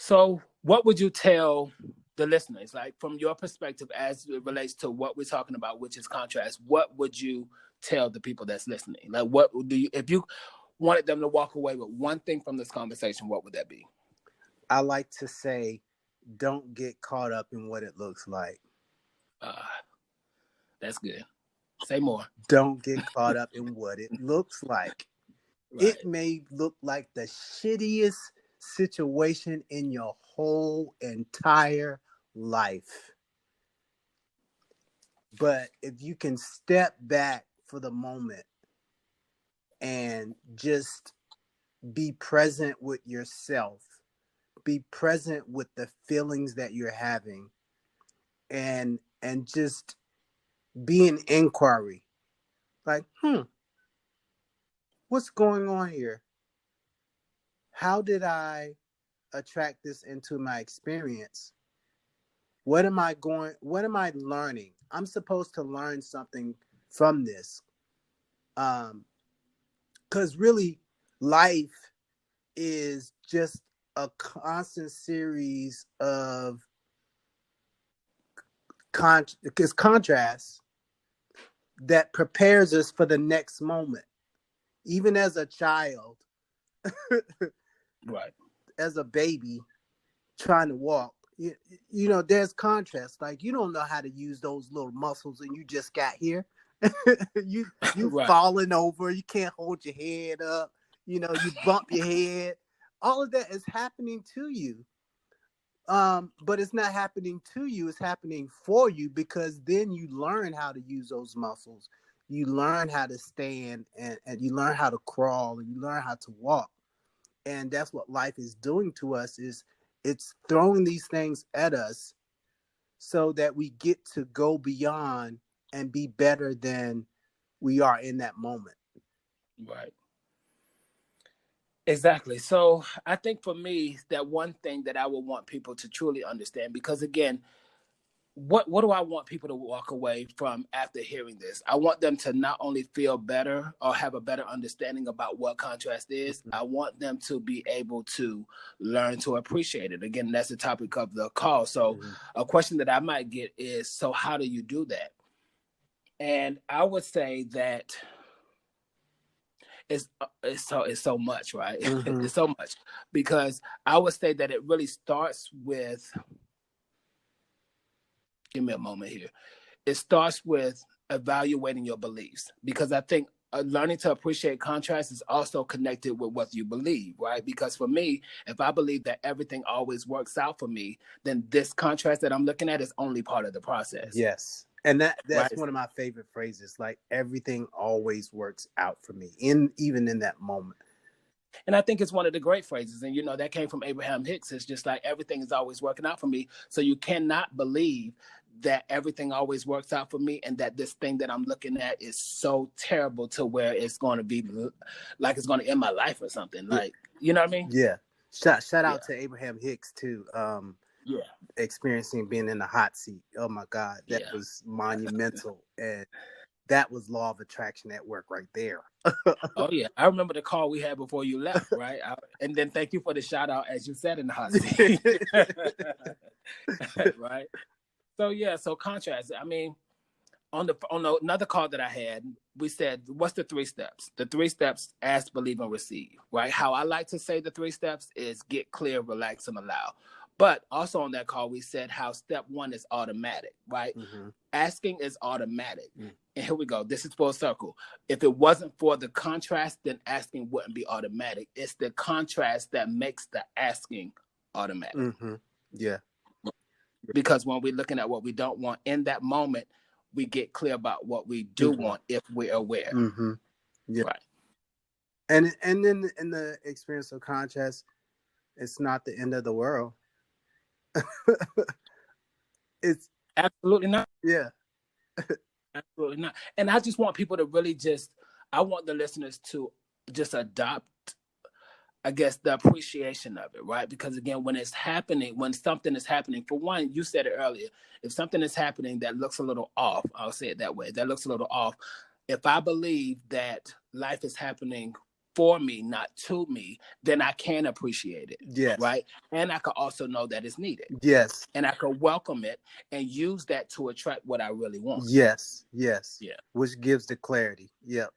So, what would you tell the listeners, like from your perspective, as it relates to what we're talking about, which is contrast? What would you tell the people that's listening? Like, what do you, if you wanted them to walk away with one thing from this conversation, what would that be? I like to say, don't get caught up in what it looks like. Uh, that's good. Say more. Don't get caught up in what it looks like. Right. It may look like the shittiest situation in your whole entire life. But if you can step back for the moment and just be present with yourself, be present with the feelings that you're having, and just be in inquiry. Like, what's going on here? How did I attract this into my experience? What am I learning? I'm supposed to learn something from this. Because really, life is just a constant series of contrasts that prepares us for the next moment. Even as a child, Right. as a baby trying to walk, you know, there's contrast. Like, you don't know how to use those little muscles and you just got here. you Right. falling over, you can't hold your head up, you know, you bump your head. All of that is happening to you. But it's not happening to you, it's happening for you, because then you learn how to use those muscles. You learn how to stand, and you learn how to crawl, and you learn how to walk. And that's what life is doing to us, is it's throwing these things at us so that we get to go beyond and be better than we are in that moment. Right. Exactly. So I think for me, that one thing that I would want people to truly understand, because again, what do I want people to walk away from after hearing this? I want them to not only feel better or have a better understanding about what contrast is, Mm-hmm. I want them to be able to learn to appreciate it. Again, that's the topic of the call. So Mm-hmm. a question that I might get is, so how do you do that? And I would say that it's so much, right? Mm-hmm. It's so much, because I would say that it really starts with, give me a moment here. It starts with evaluating your beliefs, because I think learning to appreciate contrast is also connected with what you believe, right? Because for me, if I believe that everything always works out for me, then this contrast that I'm looking at is only part of the process, Yes. And that's right? one of my favorite phrases. Like, everything always works out for me, even in that moment. And I think it's one of the great phrases. And, you know, that came from Abraham Hicks. It's just like, everything is always working out for me. So you cannot believe that everything always works out for me, and that this thing that I'm looking at is so terrible to where it's going to be like it's going to end my life or something. Yeah. Like, you know what I mean? Yeah. Shout Yeah. out to Abraham Hicks too. Yeah. Experiencing being in the hot seat. Oh my God, that Yeah. was monumental, and that was law of attraction at work right there. Oh, yeah. I remember the call we had before you left, right? And then thank you for the shout out, as you said, in the hot seat. Right? So, yeah. So contrast. I mean, another call that I had, we said, what's the 3 steps? The 3 steps: ask, believe, and receive, right? How I like to say the 3 steps is get clear, relax, and allow. But also on that call, we said how step 1 is automatic, right? Mm-hmm. Asking is automatic. Mm-hmm. And here we go. This is full circle. If it wasn't for the contrast, then asking wouldn't be automatic. It's the contrast that makes the asking automatic. Mm-hmm. Yeah. Because when we're looking at what we don't want in that moment, we get clear about what we do want if we're aware. Mm-hmm. Yeah. Right. And then in the experience of contrast, it's not the end of the world. It's Absolutely not. yeah. Absolutely not. And I just want people to really I want the listeners to just adopt, I guess, the appreciation of it, right? Because again, when something is happening, for one, you said it earlier, if something is happening that looks a little off, I'll say it that way, that looks a little off. If I believe that life is happening for me, not to me, then I can appreciate it. Yes. Right. And I can also know that it's needed. Yes. And I can welcome it and use that to attract what I really want. Yes. Yes. Yeah. Which gives the clarity. Yep.